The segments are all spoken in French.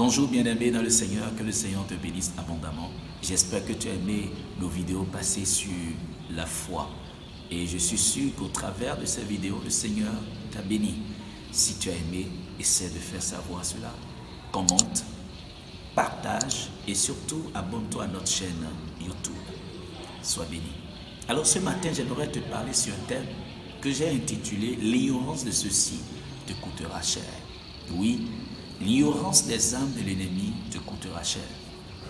Bonjour bien-aimé dans le Seigneur, que le Seigneur te bénisse abondamment. J'espère que tu as aimé nos vidéos passées sur la foi. Et je suis sûr qu'au travers de ces vidéos, le Seigneur t'a béni. Si tu as aimé, essaie de faire savoir cela. Commente, partage et surtout abonne-toi à notre chaîne YouTube. Sois béni. Alors ce matin, j'aimerais te parler sur un thème que j'ai intitulé « L'ignorance de ceci te coûtera cher ». Oui, l'ignorance des âmes de l'ennemi te coûtera cher.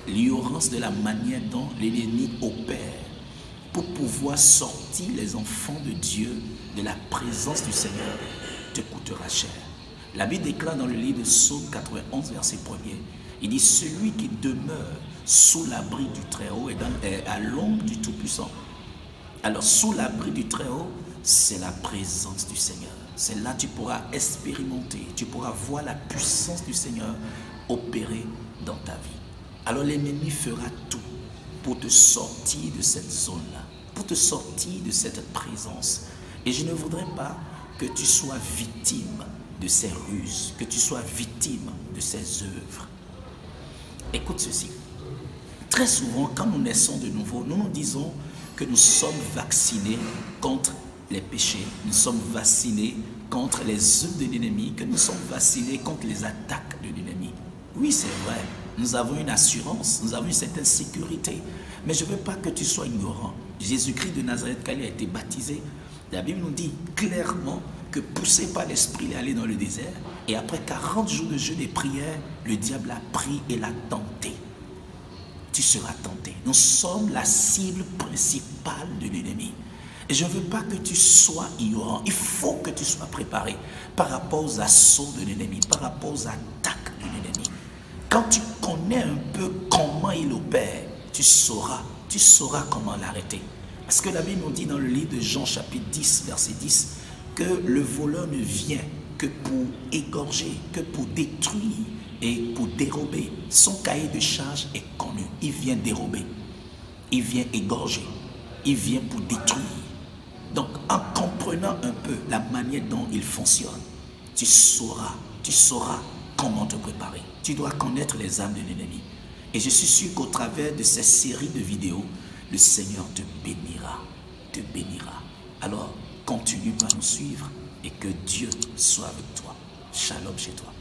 L'ignorance de la manière dont l'ennemi opère pour pouvoir sortir les enfants de Dieu de la présence du Seigneur te coûtera cher. La Bible déclare dans le livre de Psaume 91, verset 1er, il dit « Celui qui demeure sous l'abri du Très-Haut et à l'ombre du Tout-Puissant ». Alors, sous l'abri du Très-Haut, c'est la présence du Seigneur. C'est là que tu pourras expérimenter, tu pourras voir la puissance du Seigneur opérer dans ta vie. Alors, l'ennemi fera tout pour te sortir de cette zone-là, pour te sortir de cette présence. Et je ne voudrais pas que tu sois victime de ces ruses, que tu sois victime de ces œuvres. Écoute ceci. Très souvent, quand nous naissons de nouveau, nous nous disons que nous sommes vaccinés contre les péchés, nous sommes vaccinés contre les œuvres de l'ennemi, que nous sommes vaccinés contre les attaques de l'ennemi. Oui, c'est vrai, nous avons une assurance, nous avons une certaine sécurité, mais je ne veux pas que tu sois ignorant. Jésus-Christ de Nazareth, quand il a été baptisé, la Bible nous dit clairement que poussé par l'Esprit, il est allé dans le désert, et après 40 jours de jeûne et prière, le diable l'a pris et l'a tenté. Tu seras tenté. Nous sommes la cible principale de l'ennemi. Et je ne veux pas que tu sois ignorant. Il faut que tu sois préparé par rapport aux assauts de l'ennemi, par rapport aux attaques de l'ennemi. Quand tu connais un peu comment il opère, tu sauras comment l'arrêter. Parce que la Bible nous dit dans le livre de Jean chapitre 10, verset 10, que le voleur ne vient que pour égorger, que pour détruire et pour dérober. Son cahier de charge est connu. Il vient dérober, il vient égorger, il vient pour détruire. Donc, en comprenant un peu la manière dont il fonctionne, tu sauras comment te préparer. Tu dois connaître les âmes de l'ennemi. Et je suis sûr qu'au travers de ces séries de vidéos, le Seigneur te bénira, te bénira. Alors, continue par nous suivre et que Dieu soit avec toi. Shalom chez toi.